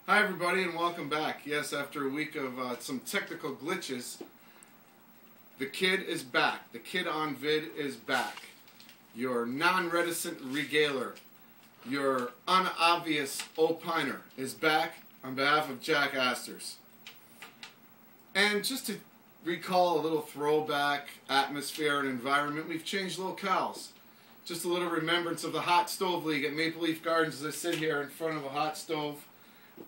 Hi everybody and welcome back. Yes, after a week of some technical glitches, the kid is back. The Kid on Vid is back. Your non-reticent regaler, your unobvious opiner is back on behalf of Jack Asters. And just to recall a little throwback atmosphere and environment, we've changed locales. Just a little remembrance of the Hot Stove League at Maple Leaf Gardens as I sit here in front of a hot stove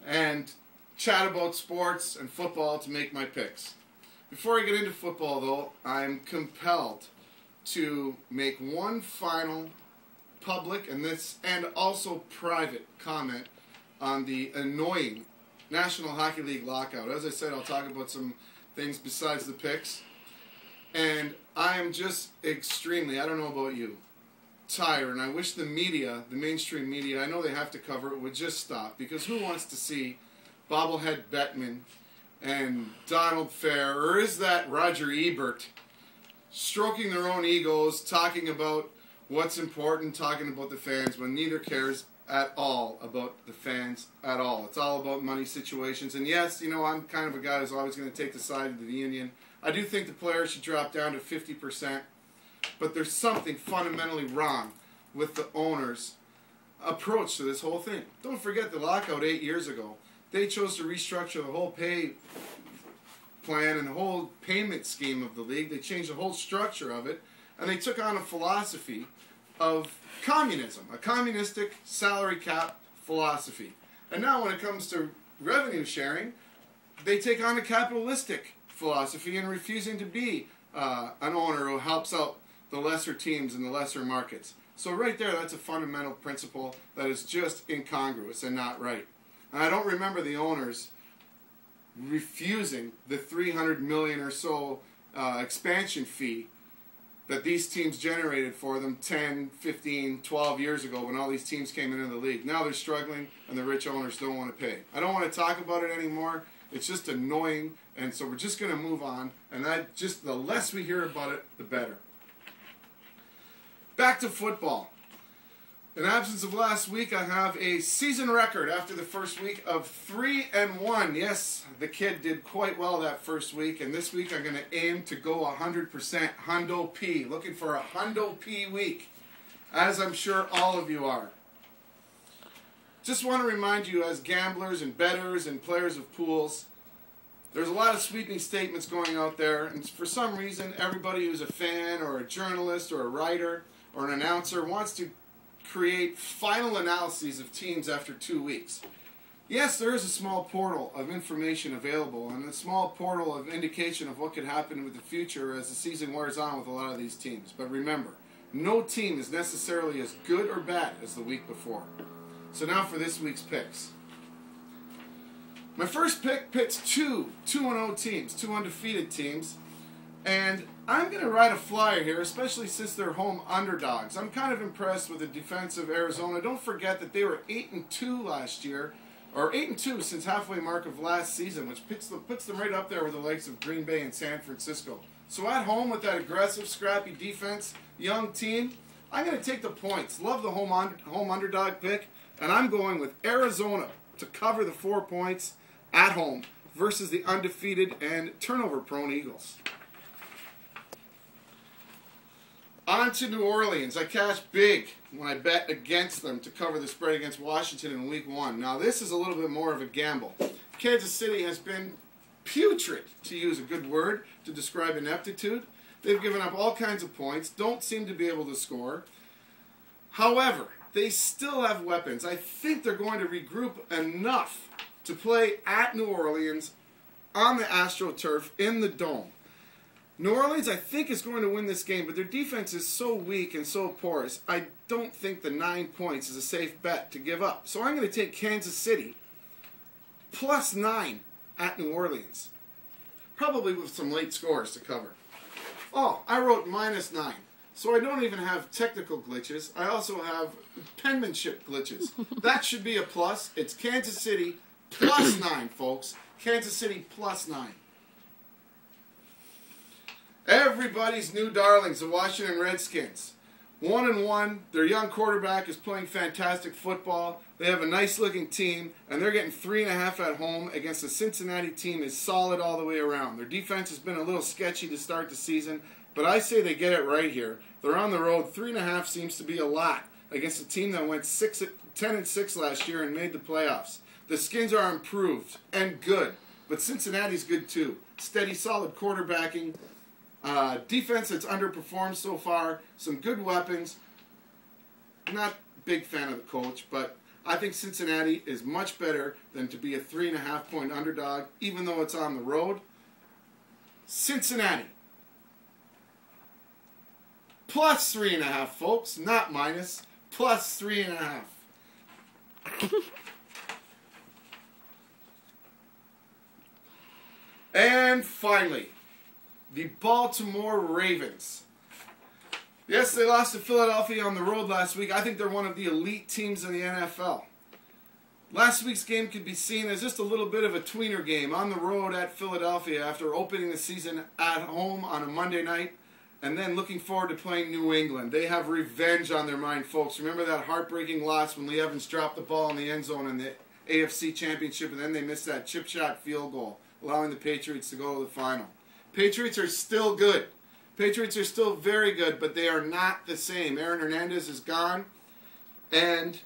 and chat about sports and football to make my picks. Before I get into football, though, I'm compelled to make one final public and also private comment on the annoying National Hockey League lockout. As I said, I'll talk about some things besides the picks. And I am just extremely, I don't know about you, tired, and I wish the media, the mainstream media, I know they have to cover it, would just stop, because who wants to see bobblehead Bettman and Donald Fair, or is that Roger Ebert, stroking their own egos, talking about what's important, talking about the fans, when neither cares at all about the fans at all. It's all about money situations. And yes, you know, I'm kind of a guy who's always going to take the side of the union. I do think the players should drop down to 50%. But there's something fundamentally wrong with the owner's approach to this whole thing. Don't forget the lockout 8 years ago. They chose to restructure the whole pay plan and the whole payment scheme of the league. They changed the whole structure of it, and they took on a philosophy of communism, a communistic salary cap philosophy. And now when it comes to revenue sharing, they take on a capitalistic philosophy and refusing to be an owner who helps out the lesser teams in the lesser markets. So right there, that's a fundamental principle that is just incongruous and not right. And I don't remember the owners refusing the $300 million or so expansion fee that these teams generated for them 10, 15, 12 years ago when all these teams came into the league. Now they're struggling and the rich owners don't want to pay. I don't want to talk about it anymore. It's just annoying, and so we're just going to move on, and the less we hear about it, the better. Back to football. In absence of last week, I have a season record after the first week of 3-1. Yes, the kid did quite well that first week, and this week I'm going to aim to go 100% Hundo P. Looking for a Hundo P week, as I'm sure all of you are. Just want to remind you, as gamblers and bettors and players of pools, there's a lot of sweeping statements going out there, and for some reason, everybody who's a fan or a journalist or a writer or an announcer wants to create final analyses of teams after 2 weeks. Yes, there is a small portal of information available and a small portal of indication of what could happen with the future as the season wears on with a lot of these teams. But remember, no team is necessarily as good or bad as the week before. So now for this week's picks. My first pick pits two 2-0 teams, two undefeated teams. And I'm going to ride a flyer here, especially since they're home underdogs. I'm kind of impressed with the defense of Arizona. Don't forget that they were 8-2 last year, or 8-2 since halfway mark of last season, which puts them right up there with the likes of Green Bay and San Francisco. So at home with that aggressive, scrappy defense, young team, I'm going to take the points. Love the home underdog pick, and I'm going with Arizona to cover the 4 points at home versus the undefeated and turnover-prone Eagles. On to New Orleans. I cashed big when I bet against them to cover the spread against Washington in Week 1. Now, this is a little bit more of a gamble. Kansas City has been putrid, to use a good word to describe ineptitude. They've given up all kinds of points, don't seem to be able to score. However, they still have weapons. I think they're going to regroup enough to play at New Orleans on the AstroTurf in the Dome. New Orleans, I think, is going to win this game, but their defense is so weak and so porous, I don't think the 9 points is a safe bet to give up. So I'm going to take Kansas City plus 9 at New Orleans, probably with some late scores to cover. Oh, I wrote -9, so I don't even have technical glitches. I also have penmanship glitches. That should be a plus. It's Kansas City plus 9, folks. Kansas City plus 9. Everybody's new darlings, the Washington Redskins. 1-1. Their young quarterback is playing fantastic football. They have a nice-looking team, and they're getting 3.5 at home against a Cincinnati team is solid all the way around. Their defense has been a little sketchy to start the season, but I say they get it right here. They're on the road. 3.5 seems to be a lot against a team that went 10-6 last year and made the playoffs. The Skins are improved and good, but Cincinnati's good too. Steady, solid quarterbacking. Defense that's underperformed so far. Some good weapons. Not a big fan of the coach, but I think Cincinnati is much better than to be a 3.5-point underdog, even though it's on the road. Cincinnati. Plus 3.5, folks. Not minus. Plus 3.5. And finally, the Baltimore Ravens. Yes, they lost to Philadelphia on the road last week. I think they're one of the elite teams in the NFL. Last week's game could be seen as just a little bit of a tweener game on the road at Philadelphia after opening the season at home on a Monday night and then looking forward to playing New England. They have revenge on their mind, folks. Remember that heartbreaking loss when Lee Evans dropped the ball in the end zone in the AFC Championship and then they missed that chip shot field goal, allowing the Patriots to go to the final. Patriots are still good. Patriots are still very good, but they are not the same. Aaron Hernandez is gone. And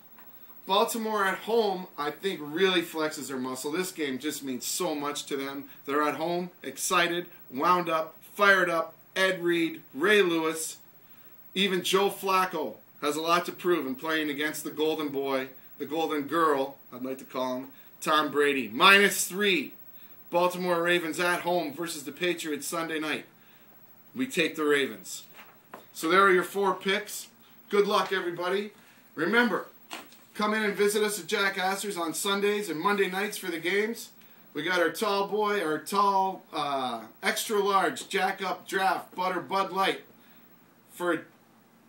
Baltimore at home, I think, really flexes their muscle. This game just means so much to them. They're at home, excited, wound up, fired up. Ed Reed, Ray Lewis, even Joe Flacco has a lot to prove in playing against the golden boy, the golden girl, I'd like to call him, Tom Brady. -3. Baltimore Ravens at home versus the Patriots Sunday night. We take the Ravens. So there are your 4 picks. Good luck, everybody. Remember, come in and visit us at Jack Astor's on Sundays and Monday nights for the games. We got our tall boy, our tall, extra large Jack Up Draft Butter Bud Light for a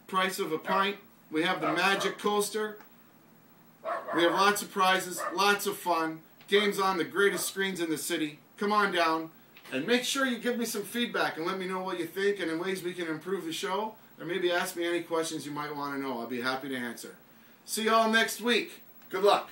price of a pint. We have the Magic Coaster. We have lots of prizes, lots of fun. Games on the greatest screens in the city. Come on down and make sure you give me some feedback and let me know what you think and in ways we can improve the show. Or maybe ask me any questions you might want to know. I'll be happy to answer. See you all next week. Good luck.